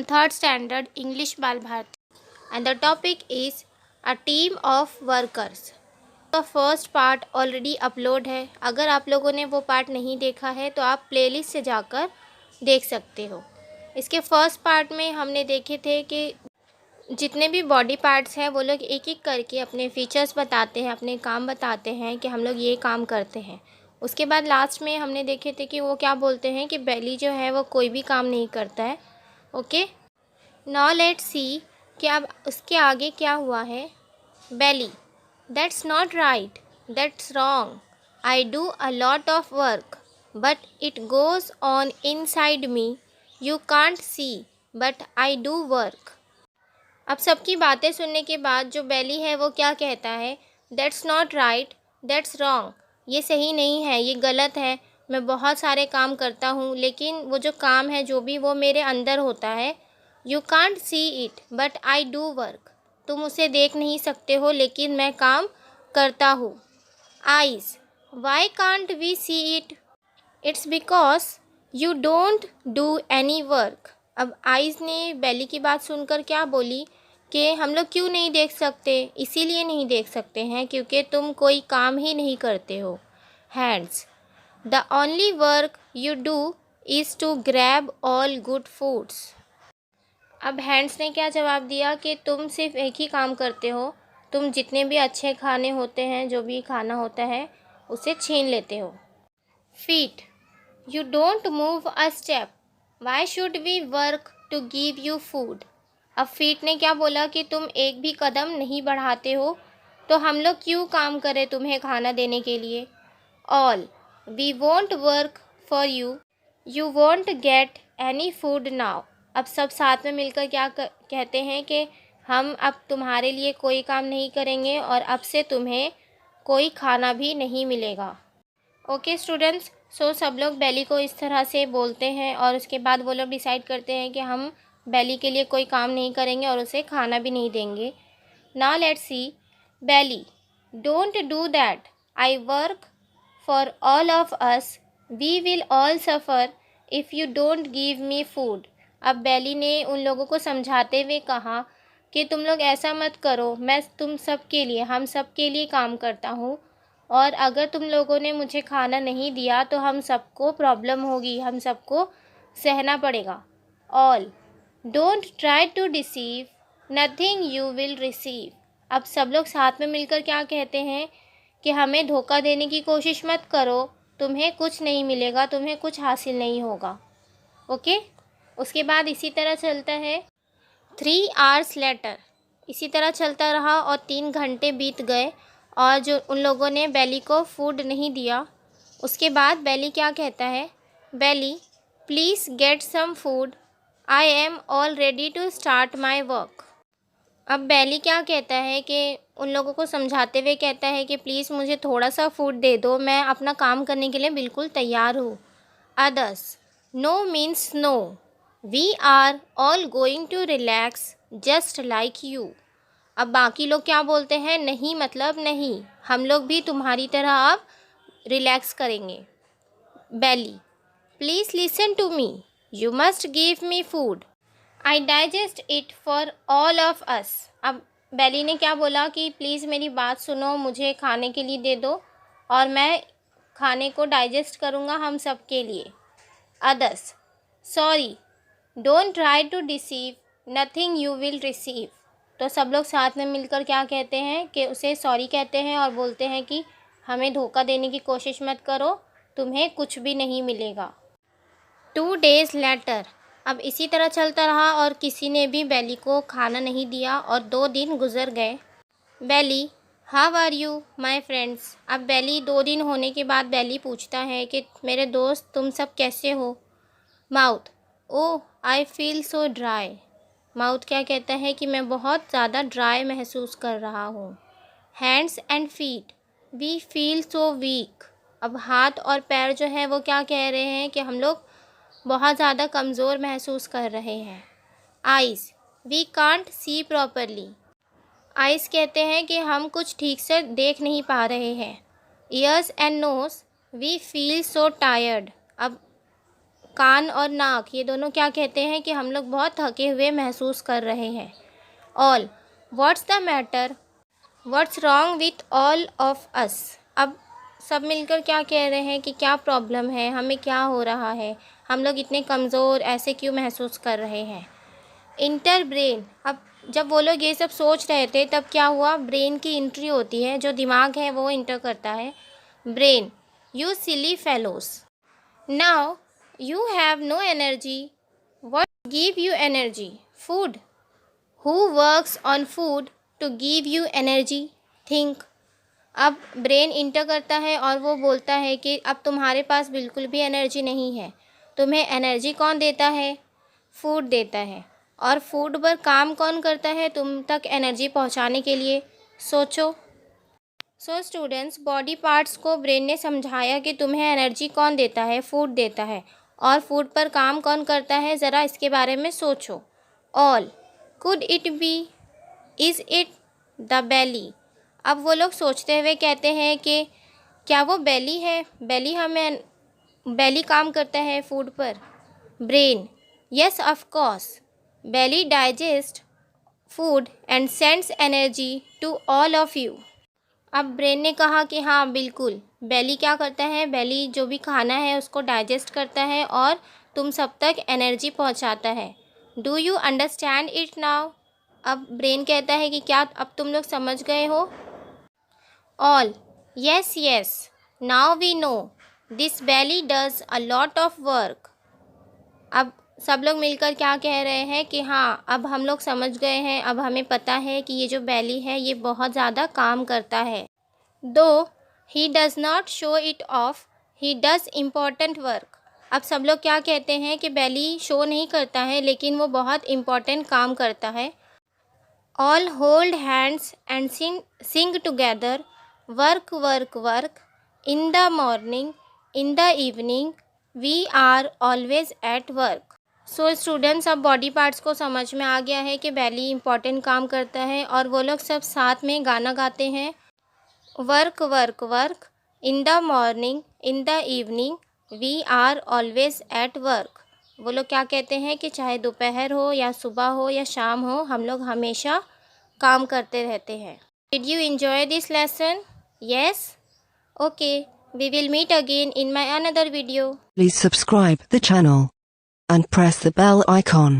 Third standard English Bal Bharati and the topic is a team of workers। तो first part already upload है। अगर आप लोगों ने वो पार्ट नहीं देखा है तो आप प्लेलिस्ट से जाकर देख सकते हो। इसके फर्स्ट पार्ट में हमने देखे थे कि जितने भी बॉडी पार्ट्स हैं वो लोग एक एक करके अपने फीचर्स बताते हैं, अपने काम बताते हैं कि हम लोग ये काम करते हैं। उसके बाद लास्ट में हमने देखे थे कि वो क्या बोलते हैं कि बेली जो है वो कोई भी काम नहीं करता है। ओके, नाउ लेट्स सी कि अब उसके आगे क्या हुआ है। Belly, that's not right, that's wrong, I do a lot of work but it goes on inside me, you can't see but I do work. अब सबकी बातें सुनने के बाद जो बेली है वो क्या कहता है, that's not right, that's wrong, ये सही नहीं है, ये गलत है। मैं बहुत सारे काम करता हूँ लेकिन वो जो काम है जो भी वो मेरे अंदर होता है। You can't see it but I do work, तुम उसे देख नहीं सकते हो लेकिन मैं काम करता हूँ। Eyes, why can't we see it, it's because you don't do any work. अब आइज़ ने बेली की बात सुनकर क्या बोली कि हम लोग क्यों नहीं देख सकते, इसीलिए नहीं देख सकते हैं क्योंकि तुम कोई काम ही नहीं करते हो। Hands, the only work you do is to grab all good foods. अब हैंड्स ने क्या जवाब दिया कि तुम सिर्फ एक ही काम करते हो, तुम जितने भी अच्छे खाने होते हैं, जो भी खाना होता है उसे छीन लेते हो। Feet, you don't move a step, why should we work to give you food. अब फीट ने क्या बोला कि तुम एक भी कदम नहीं बढ़ाते हो तो हम लोग क्यों काम करें तुम्हें खाना देने के लिए। All, we won't work for you, you won't get any food now. अब सब साथ में मिलकर क्या कहते हैं कि हम अब तुम्हारे लिए कोई काम नहीं करेंगे और अब से तुम्हें कोई खाना भी नहीं मिलेगा। ओके स्टूडेंट्स, सो सब लोग बेली को इस तरह से बोलते हैं और उसके बाद वो लोग डिसाइड करते हैं कि हम बेली के लिए कोई काम नहीं करेंगे और उसे खाना भी नहीं देंगे। Now let's see, belly, don't do that, I work for all of us, we will all suffer if you don't give me food. अब बेली ने उन लोगों को समझाते हुए कहा कि तुम लोग ऐसा मत करो, मैं तुम सब के लिए, हम सब के लिए काम करता हूँ और अगर तुम लोगों ने मुझे खाना नहीं दिया तो हम सबको प्रॉब्लम होगी, हम सबको सहना पड़ेगा। All, don't try to deceive, nothing you will receive. अब सब लोग साथ में मिलकर क्या कहते हैं कि हमें धोखा देने की कोशिश मत करो, तुम्हें कुछ नहीं मिलेगा, तुम्हें कुछ हासिल नहीं होगा। ओके, उसके बाद इसी तरह चलता है। 3 आवर्स लेटर, इसी तरह चलता रहा और 3 घंटे बीत गए और जो उन लोगों ने बेली को फूड नहीं दिया। उसके बाद बेली क्या कहता है, belly, please get some food, I am all ready to start my work. अब बेली क्या कहता है कि उन लोगों को समझाते हुए कहता है कि प्लीज़ मुझे थोड़ा सा फूड दे दो, मैं अपना काम करने के लिए बिल्कुल तैयार हूँ। Others, no means no, we are all going to relax just like you. अब बाकी लोग क्या बोलते हैं, नहीं मतलब नहीं, हम लोग भी तुम्हारी तरह अब रिलैक्स करेंगे। Belly, please listen to me, you must give me food, I digest it for all of us. अब बेली ने क्या बोला कि प्लीज़ मेरी बात सुनो, मुझे खाने के लिए दे दो और मैं खाने को डाइजेस्ट करूँगा हम सब के लिए। Others, sorry, don't try to deceive, nothing you will receive. तो सब लोग साथ में मिलकर क्या कहते हैं कि उसे सॉरी कहते हैं और बोलते हैं कि हमें धोखा देने की कोशिश मत करो, तुम्हें कुछ भी नहीं मिलेगा। 2 डेज़ लेटर, अब इसी तरह चलता रहा और किसी ने भी बेली को खाना नहीं दिया और 2 दिन गुजर गए। Belly, how are you my friends. अब बेली 2 दिन होने के बाद बेली पूछता है कि मेरे दोस्त तुम सब कैसे हो। Mouth, oh I feel so dry. Mouth क्या कहता है कि मैं बहुत ज़्यादा ड्राई महसूस कर रहा हूँ। Hands and feet, we feel so weak. अब हाथ और पैर जो है वो क्या कह रहे हैं कि हम लोग बहुत ज़्यादा कमज़ोर महसूस कर रहे हैं। Eyes, we can't see properly. Eyes कहते हैं कि हम कुछ ठीक से देख नहीं पा रहे हैं। Ears and nose, we feel so tired. अब कान और नाक, ये दोनों क्या कहते हैं कि हम लोग बहुत थके हुए महसूस कर रहे हैं। All, what's the matter, what's wrong with all of us. अब सब मिलकर क्या कह रहे हैं कि क्या प्रॉब्लम है, हमें क्या हो रहा है, हम लोग इतने कमज़ोर ऐसे क्यों महसूस कर रहे हैं। इंटर ब्रेन, अब जब वो लोग ये सब सोच रहे थे तब क्या हुआ, ब्रेन की एंट्री होती है, जो दिमाग है वो इंटर करता है। Brain, you silly fellows, now you have no energy, what give you energy, food, who works on food to give you energy, think. अब ब्रेन इंटर करता है और वो बोलता है कि अब तुम्हारे पास बिल्कुल भी एनर्जी नहीं है, तुम्हें एनर्जी कौन देता है, फूड देता है। और फूड पर काम कौन करता है तुम तक एनर्जी पहुंचाने के लिए, सोचो। सो स्टूडेंट्स, बॉडी पार्ट्स को ब्रेन ने समझाया कि तुम्हें एनर्जी कौन देता है, फूड देता है, और फूड पर काम कौन करता है, ज़रा इसके बारे में सोचो। All, could it be, is it the belly. अब वो लोग सोचते हुए कहते हैं कि क्या वो बेली है, बेली काम करता है फूड पर। Brain, yes of course, belly digest food and sends energy to all of you. अब ब्रेन ने कहा कि हाँ बिल्कुल, बेली क्या करता है, बेली जो भी खाना है उसको डाइजेस्ट करता है और तुम सब तक एनर्जी पहुंचाता है। Do you understand it now. अब ब्रेन कहता है कि क्या अब तुम लोग समझ गए हो। All, yes yes, now we know this belly does a lot of work. अब सब लोग मिलकर क्या कह रहे हैं कि हाँ अब हम लोग समझ गए हैं, अब हमें पता है कि ये जो बेली है ये बहुत ज़्यादा काम करता है। दो he does not show it of, he does important work. अब सब लोग क्या कहते हैं कि बेली शो नहीं करता है लेकिन वो बहुत इम्पॉर्टेंट काम करता है। All hold hands and sing together, work work work, in the morning, in the evening, we are always at work. So students, अब बॉडी पार्ट्स को समझ में आ गया है कि बेली इंपॉर्टेंट काम करता है और वो लोग सब साथ में गाना गाते हैं। Work work work, in the morning, in the evening, we are always at work. वो लोग क्या कहते हैं कि चाहे दोपहर हो या सुबह हो या शाम हो, हम लोग हमेशा काम करते रहते हैं। Did you enjoy this lesson? Yes? Okay, we will meet again in my another video. Please subscribe the channel and press the bell icon.